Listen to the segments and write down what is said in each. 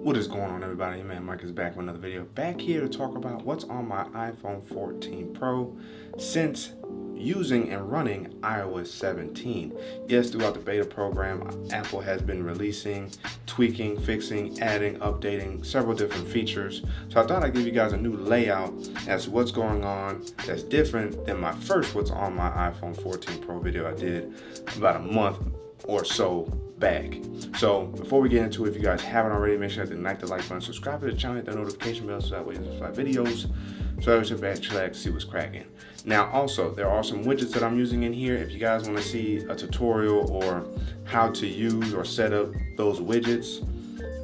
What is going on, everybody? Your man Micah is back with another video. Back here to talk about what's on my iPhone 14 Pro since using and running iOS 17. Yes, throughout the beta program, Apple has been releasing, tweaking, fixing, adding, updating several different features. So I thought I'd give you guys a new layout as to what's going on that's different than my first what's on my iPhone 14 Pro video I did about a month or so back. So before we get into it, if you guys haven't already, make sure to like the like button, subscribe to the channel, hit the notification bell so that way you subscribe videos. So I sit back, chillax, see what's cracking. Now also, there are some widgets that I'm using in here. If you guys want to see a tutorial or how to use or set up those widgets,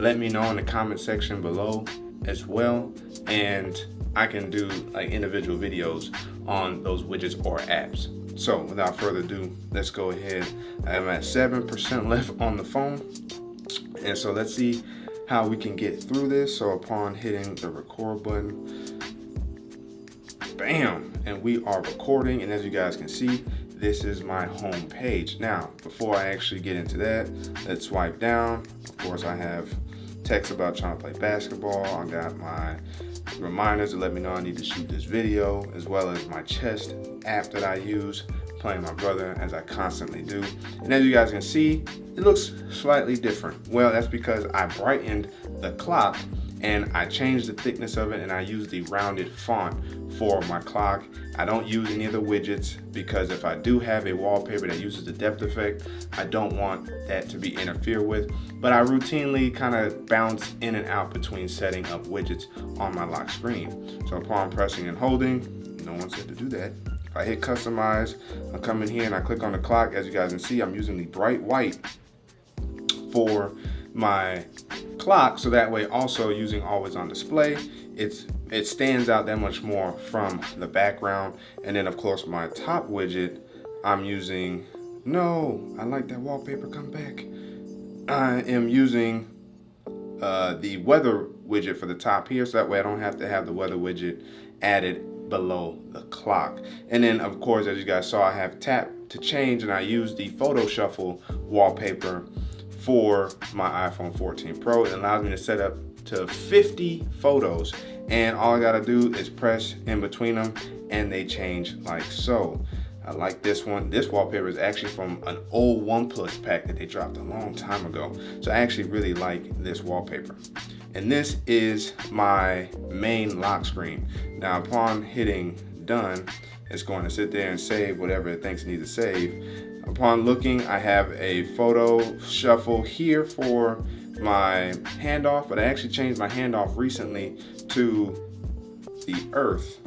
let me know in the comment section below as well, and I can do like individual videos on those widgets or apps. So without further ado, let's go ahead. I'm at 7% left on the phone. And so let's see how we can get through this. So upon hitting the record button, bam, and we are recording. And as you guys can see, this is my home page. Now, before I actually get into that, let's swipe down. Of course, I have text about trying to play basketball. I got my reminders to let me know I need to shoot this video, as well as my chest app that I use, playing my brother as I constantly do. And as you guys can see, it looks slightly different. Well, that's because I brightened the clock and I changed the thickness of it, and I use the rounded font for my clock. I don't use any of the widgets because if I do have a wallpaper that uses the depth effect, I don't want that to be interfered with. But I routinely kind of bounce in and out between setting up widgets on my lock screen. So upon pressing and holding, no one said to do that. If I hit customize, I come in here and I click on the clock. As you guys can see, I'm using the bright white for my clock, so that way also using always on display, it stands out that much more from the background. And then of course my top widget, I'm using, no, I like that wallpaper, come back. I am using the weather widget for the top here, so that way I don't have to have the weather widget added below the clock. And then of course, as you guys saw, I have tap to change, and I use the photo shuffle wallpaper for my iPhone 14 Pro. It allows me to set up to 50 photos, and all I gotta do is press in between them and they change like so. I like this one. This wallpaper is actually from an old OnePlus pack that they dropped a long time ago. So I actually really like this wallpaper. And this is my main lock screen. Now upon hitting done, it's going to sit there and save whatever it thinks it needs to save. Upon looking, I have a photo shuffle here for my handoff, but I actually changed my handoff recently to the Earth.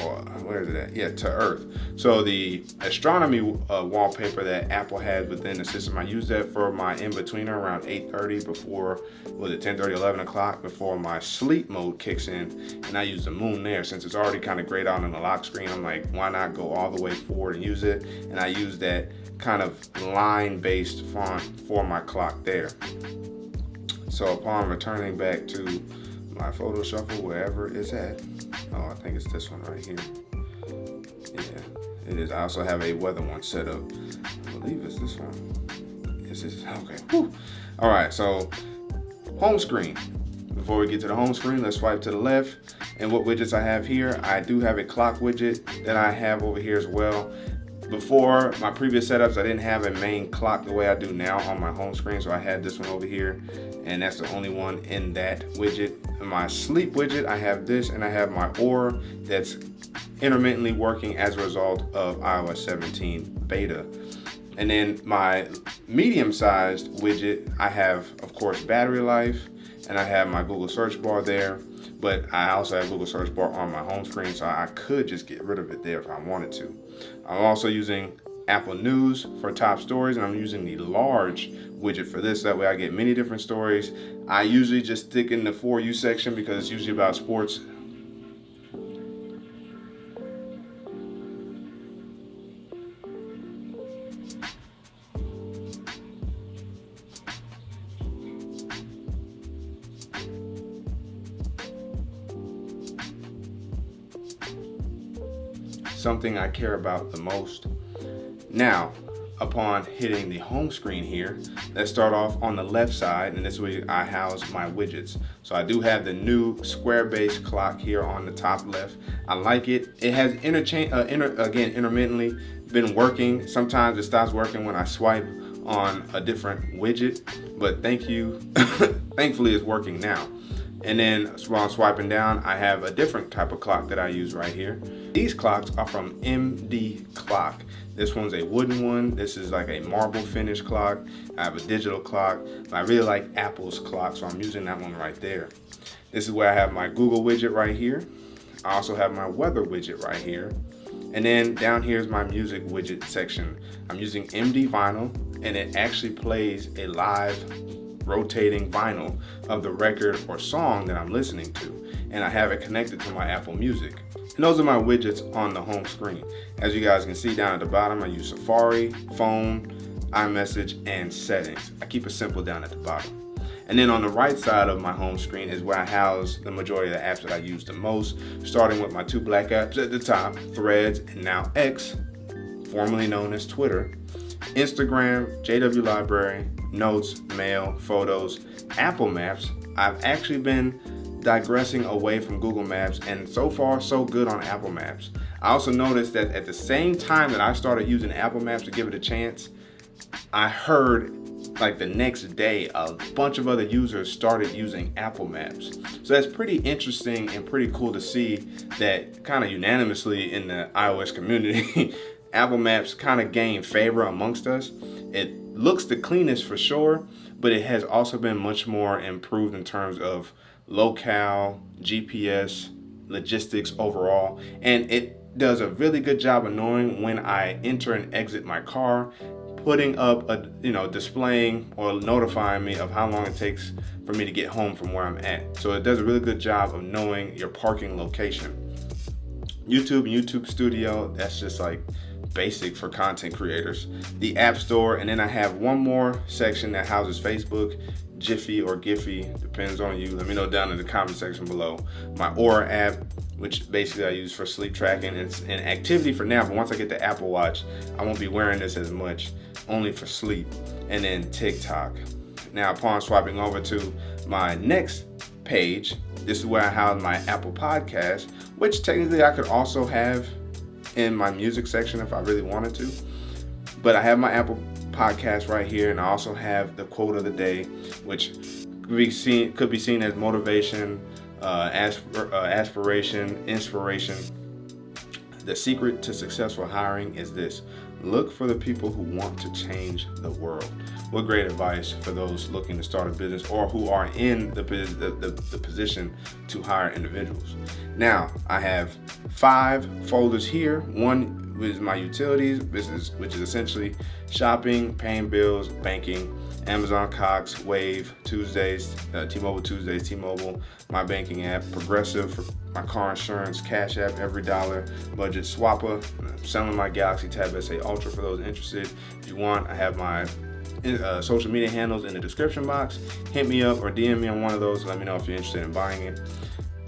Or where is it at? Yeah, to Earth. So the astronomy wallpaper that Apple has within the system, I use that for my in-betweener around 8:30 before, was it 10:30, 11 o'clock, before my sleep mode kicks in, and I use the moon there. Since it's already kind of grayed out on the lock screen, I'm like, why not go all the way forward and use it? And I use that kind of line-based font for my clock there. So upon returning back to my photo shuffle, wherever it's at, oh, I think it's this one right here. Yeah, it is. I also have a weather one set up. I believe it's this one. Yes, this is, okay. Whew. All right, so home screen. Before we get to the home screen, let's swipe to the left. And what widgets I have here, I do have a clock widget that I have over here as well. Before my previous setups, I didn't have a main clock the way I do now on my home screen, so I had this one over here, and that's the only one in that widget. In my sleep widget, I have this, and I have my Aura that's intermittently working as a result of iOS 17 beta. And then my medium-sized widget, I have, of course, battery life, and I have my Google search bar there, but I also have Google search bar on my home screen, so I could just get rid of it there if I wanted to. I'm also using Apple News for top stories, and I'm using the large widget for this. That way I get many different stories. I usually just stick in the For You section because it's usually about sports. Something I care about the most. Now, upon hitting the home screen here, let's start off on the left side, and this is where I house my widgets. So I do have the new square base clock here on the top left. I like it. It has intermittently been working. Sometimes it stops working when I swipe on a different widget, but thankfully it's working now. And then while I'm swiping down, I have a different type of clock that I use right here. These clocks are from MD Clock. This one's a wooden one. This is like a marble finish clock. I have a digital clock. I really like Apple's clock, so I'm using that one right there. This is where I have my Google widget right here. I also have my weather widget right here. And then down here is my music widget section. I'm using MD Vinyl, and it actually plays a live rotating vinyl of the record or song that I'm listening to, and I have it connected to my Apple Music. And those are my widgets on the home screen. As you guys can see down at the bottom, I use Safari, phone, iMessage, and settings. I keep it simple down at the bottom. And then on the right side of my home screen is where I house the majority of the apps that I use the most, starting with my two black apps at the top, Threads and now X, formerly known as Twitter, Instagram, JW Library, Notes, Mail, Photos, Apple Maps. I've actually been digressing away from Google Maps, and so far so good on Apple Maps. I also noticed that at the same time that I started using Apple Maps to give it a chance, I heard like the next day a bunch of other users started using Apple Maps. So that's pretty interesting and pretty cool to see that kind of unanimously in the iOS community Apple Maps kind of gained favor amongst us. It looks the cleanest for sure, but it has also been much more improved in terms of locale, GPS, logistics overall, and it does a really good job of knowing when I enter and exit my car, putting up displaying or notifying me of how long it takes for me to get home from where I'm at. So it does a really good job of knowing your parking location. YouTube Studio, that's just like basic for content creators. The App Store, and then I have one more section that houses Facebook, Jiffy or Giphy, depends on you. Let me know down in the comment section below. My Aura app, which basically I use for sleep tracking and activity for now, but once I get the Apple Watch, I won't be wearing this as much, only for sleep. And then TikTok. Now upon swiping over to my next page, this is where I house my Apple Podcast, which technically I could also have in my music section if I really wanted to. But I have my Apple Podcast right here, and I also have the quote of the day, which could be seen as motivation, aspiration, inspiration. The secret to successful hiring is this: look for the people who want to change the world. What great advice for those looking to start a business or who are in the position to hire individuals. Now, I have 5 folders here. One is my utilities business, which is essentially shopping, paying bills, banking, Amazon, Cox, Wave, Tuesdays, T-Mobile Tuesdays, T-Mobile, my banking app, Progressive for my car insurance, Cash App, Every Dollar, Budget, Swapper, selling my Galaxy Tab S8 Ultra for those interested. If you want, I have my social media handles in the description box. Hit me up or DM me on one of those. Let me know if you're interested in buying it.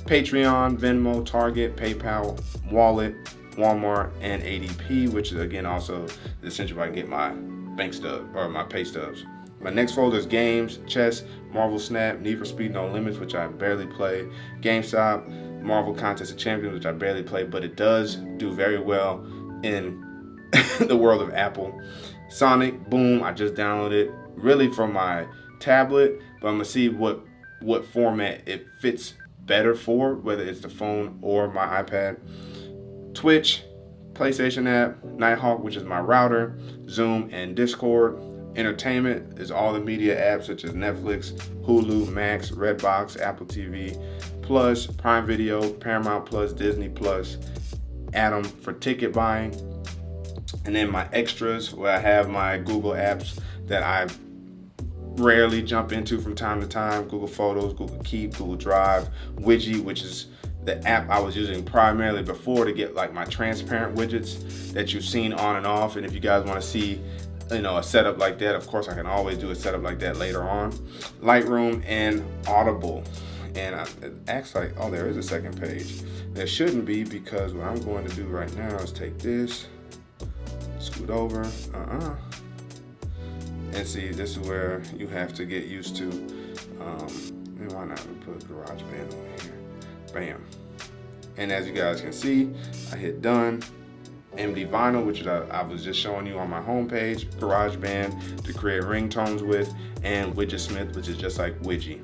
Patreon, Venmo, Target, PayPal, Wallet, Walmart, and ADP, which is again also essentially where I can get my bank stub or my pay stubs. My next folder is games, chess, Marvel Snap, Need for Speed No Limits, which I barely play, GameStop, Marvel Contest of Champions, which I barely play, but it does do very well in the world of Apple. Sonic Boom, I just downloaded really from my tablet, but I'm gonna see what format it fits better for, whether it's the phone or my iPad. Twitch, PlayStation app, Nighthawk, which is my router, Zoom, and Discord. Entertainment is all the media apps such as Netflix, Hulu, Max, Redbox, Apple TV, Plus, Prime Video, Paramount Plus, Disney Plus, Atom for ticket buying. And then my extras, where I have my Google apps that I rarely jump into from time to time: Google Photos, Google Keep, Google Drive, Widget, which is the app I was using primarily before to get like my transparent widgets that you've seen on and off. And if you guys want to see a setup like that, of course I can always do a setup like that later on. Lightroom and Audible. And it acts like, oh, there is a second page. There shouldn't be, because what I'm going to do right now is take this, Scoot over. And see, this is where you have to get used to. Why not put GarageBand over here? Bam. And as you guys can see, I hit done. MD Vinyl, which I was just showing you on my homepage, GarageBand to create ringtones with, and Widgetsmith, which is just like Widgie.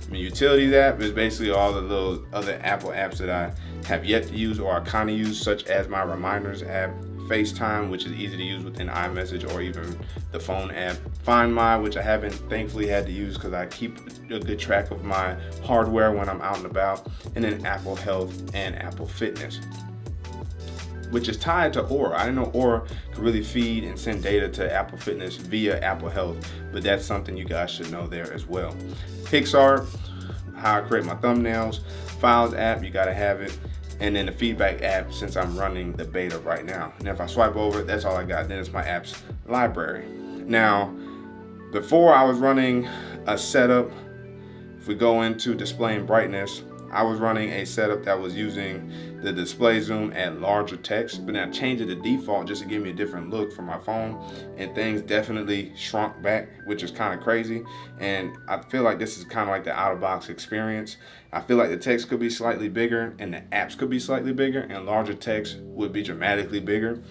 I mean, Utilities app is basically all the little other Apple apps that I have yet to use or I kind of use, such as my Reminders app, FaceTime, which is easy to use within iMessage or even the phone app, Find My, which I haven't thankfully had to use because I keep a good track of my hardware when I'm out and about, and then Apple Health and Apple Fitness, which is tied to Aura. I didn't know Aura could really feed and send data to Apple Fitness via Apple Health, but that's something you guys should know there as well. Pixar, how I create my thumbnails, Files app, you gotta have it, and then the Feedback app, since I'm running the beta right now. And if I swipe over, that's all I got. Then it's my apps library. Now, before I was running a setup, if we go into display and brightness, I was running a setup that was using the display zoom at larger text, but then I changed it to default just to give me a different look for my phone, and things definitely shrunk back, which is kind of crazy. And I feel like this is kind of like the out-of-box experience. I feel like the text could be slightly bigger and the apps could be slightly bigger, and larger text would be dramatically bigger.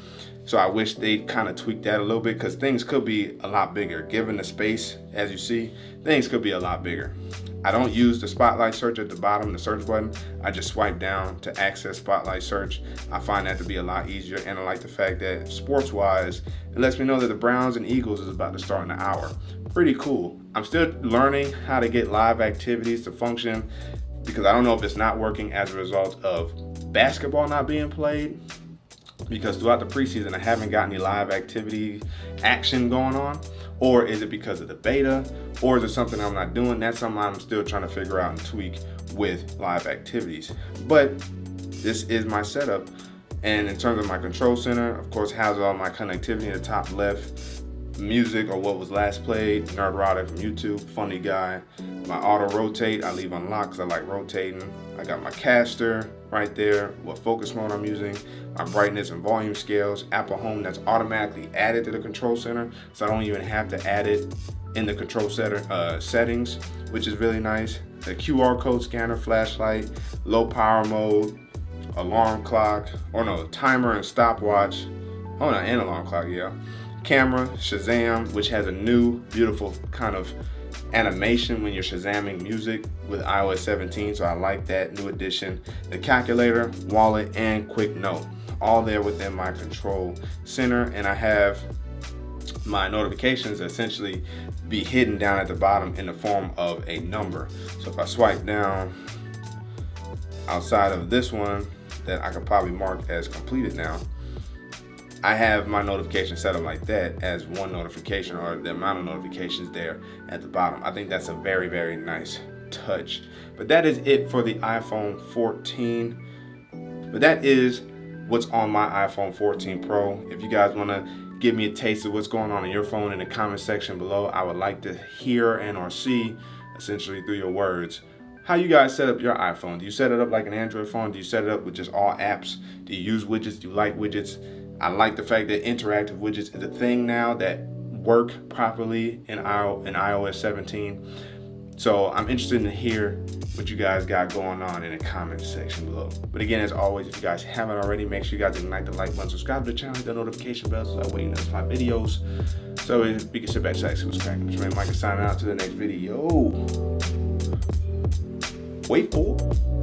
So I wish they'd kind of tweak that a little bit, because things could be a lot bigger. Given the space, as you see, things could be a lot bigger. I don't use the Spotlight search at the bottom, the search button. I just swipe down to access Spotlight search. I find that to be a lot easier, and I like the fact that sports-wise, it lets me know that the Browns and Eagles is about to start in an hour. Pretty cool. I'm still learning how to get live activities to function, because I don't know if it's not working as a result of basketball not being played, because throughout the preseason I haven't got any live activity action going on, or is it because of the beta, or is it something I'm not doing? That's something I'm still trying to figure out and tweak with live activities. But this is my setup, and in terms of my control center, of course, has all my connectivity in the top left, music or what was last played, Nerdrotic from YouTube, Funny Guy. My auto rotate I leave unlocked because I like rotating. I got my caster right there, what focus mode I'm using, my brightness and volume scales, Apple Home that's automatically added to the control center, so I don't even have to add it in the control center settings, which is really nice. The QR code scanner, flashlight, low power mode, alarm clock, or no, timer and stopwatch. Oh no, and alarm clock, yeah. Camera, Shazam, which has a new beautiful kind of animation when you're Shazamming music with iOS 17, so I like that new addition. The calculator, wallet, and quick note, all there within my control center, and I have my notifications essentially be hidden down at the bottom in the form of a number. So if I swipe down outside of this one that I could probably mark as completed now, I have my notification set up like that as one notification, or the amount of notifications there at the bottom. I think that's a very, very nice touch. But that is it for the iPhone 14. But that is what's on my iPhone 14 Pro. If you guys want to give me a taste of what's going on in your phone in the comment section below, I would like to hear and or see, essentially through your words, how you guys set up your iPhone. Do you set it up like an Android phone? Do you set it up with just all apps? Do you use widgets? Do you like widgets? I like the fact that interactive widgets is a thing now that work properly in iOS 17. So I'm interested to hear what you guys got going on in the comment section below. But again, as always, if you guys haven't already, make sure you guys ignite the like button, subscribe to the channel, hit the notification bell so that way you notice my videos. So we can sit back, check, see what's cracking. This man Micah signing out to the next video. Wait for it.